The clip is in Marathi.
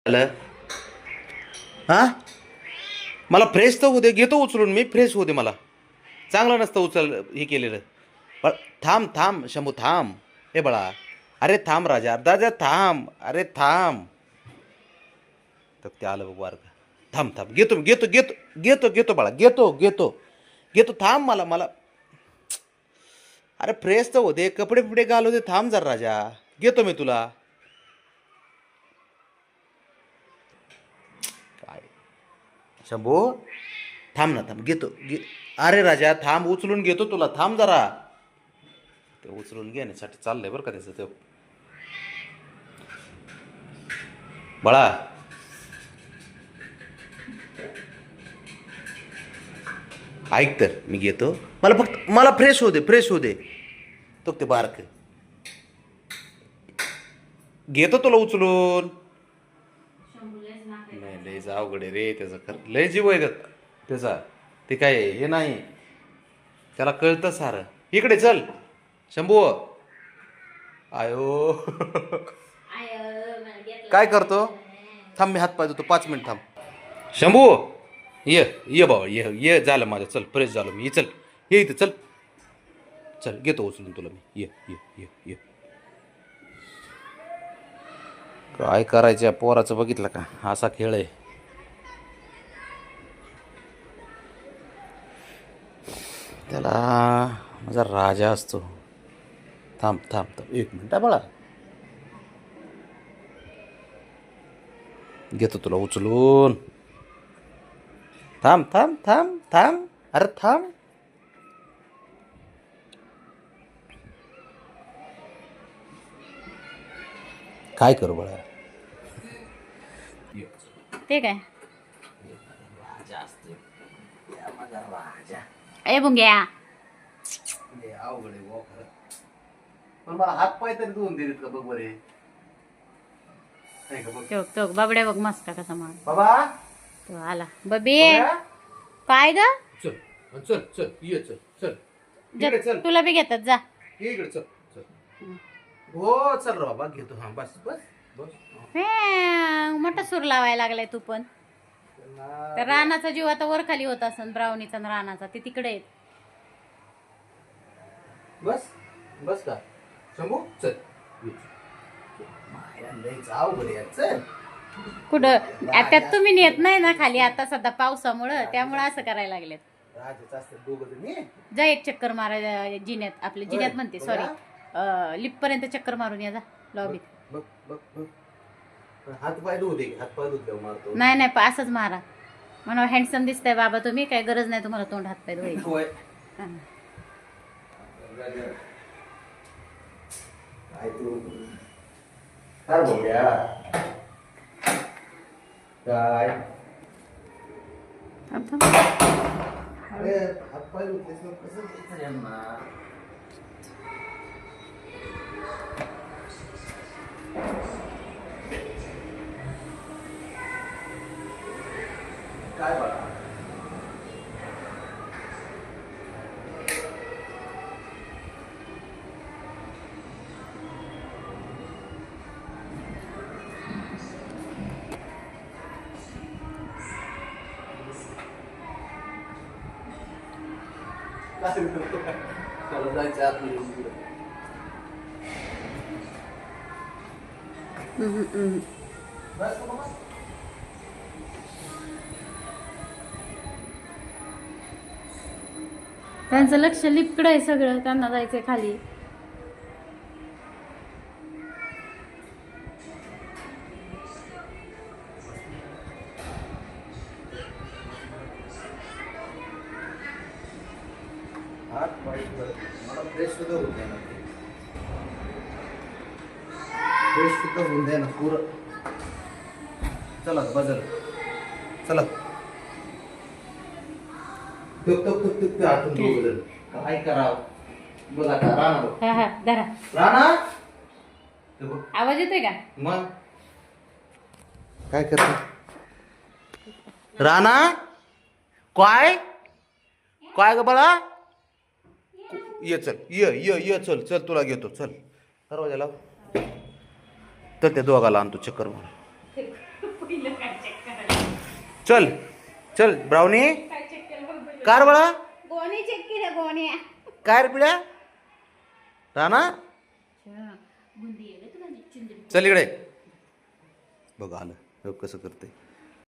झालं हा. मला फ्रेश तर होऊ दे, घेतो उचलून मी, फ्रेश होऊ दे मला. चांगलं नसतं उचल हे केलेलं. बळ थांब थांब शंभू थांब. हे बळा, अरे थांब राजा, राजा थांब, अरे थांब. तर ते आलं बघ वारं. थांब थांब, घेतो घेतो घेतो घेतो घेतो बाळा, घेतो घेतो घेतो. थांब मला मला अरे फ्रेश तर होते, कपडे बिपडे घालू दे. थांब जरा राजा, घेतो मी तुला. काय शंभू, थांब ना, थांब घेतो अरे राजा थांब, उचलून घेतो तुला, थांब जरा. ते उचलून घेण्यासाठी चाललंय बरं का त्याचं ते. बाळा ऐक तर, मी घेतो. मला फक्त मला फ्रेश होऊ दे, फ्रेश होऊ दे. तो ते बारक घेतो तुला उचलून. नाही लय अवघड आहे रे त्याचं, खरं लय जीव आहे त्याचा. ते काय हे नाही, त्याला कळतं सारं. इकडे चल शंभू. आयो काय करतो. थांब मी हात पाय धुतो, 5 मिनिट थांब. शंभू ये ये बाबा, ये ये, झालं माझं. चल फ्रेश झालो मी, चल ये इथं, चल चल घेतो उचलून तुला मी. ये ये ये ये. काय करायचं या पोराचं बघितलं का, असा खेळ आहे. त्याला माझा राजा असतो. थांब थांब थांब 1 मिनिट बाळा, घेतो तुला उचलून. थांब थांब थांब थांब, अरे थांब. काय करू बाळा. ते काय राजा असतो माझा राजा. ए बुंग्या, अवघड आहे बुवा खरं. पण मला हात पाय तरी धुवून दिलेत का बघ बरे. नाही का बघ चोक चोक बाबड्या बघ मस्त कसा मार. बाबा. तो आला बबी. बघा. काय ग, चल चल चल ये, चल चल इकडे चल. तुला बी घेतात जा. ये इकडे चल चल. हो चल रे बाबा, घेतो. हा बस बस बस. मोठा सूर लावायला लागलाय तू पण. तर रानाचा जीव आता वर खाली होत असन, ब्राउनीचा आणि रानाचा ते तिकडे आहेत. बस बस का शंभू, चल ये. माया लयच अवघड आहे यार, चल. कुठं त्यात तुम्ही नेत नाही ना खाली आता सध्या पावसामुळं, त्यामुळं असं करायला लागलेत. राजाच असतात दोघं जणी. जा एक चक्कर मारा जिन्यात, आपल्या जिन्यात म्हणते सॉरी, लिफ्ट पर्यंत चक्कर मारून या जा लॉबीत. बघ बघ बघ. हात पाय धुवू दे, हात पाय धुतल्यावर मारतो. नाही नाही असंच मारा. म्हणून हँडसम दिसतंय बाबा तुम्ही, काही गरज नाही तुम्हाला तोंड हात पाय धुवायची. होय. हा. काय तू काय बोलूया. काय अरे हात पाय धुतलेस ना, कसं द्यायचं यांना. काय बघा चला जायचं आतमध्ये. बस बाबा. त्यांचं लक्ष लिपकडं आहे सगळं, त्यांना जायचंय खाली. हात पाय मला फ्रेश सुद्धा होऊन द्या ना, फ्रेश सुद्धा होऊन द्या ना पुरं. चला बाजार, चला. आतून दोघं काय करावं बघा आता. राणा बघ, हा हा धरा. राणा ते बघ. आवाज येतोय का. मग काय करतो राणा. काय काय ग बाळा. ये चल, ये ये ये, चल चल तुला घेतो, चल दरवाजा लाव. तर त्या दोघाला आणतो चक्कर मार. चल चल ब्राउनी कार बाळा गोणी चेक केल्या गोणी काय रे पिढ्या राणा बुंदी आहे तुला चिंदडी चल इकडे बघ आलं बघ कसं करते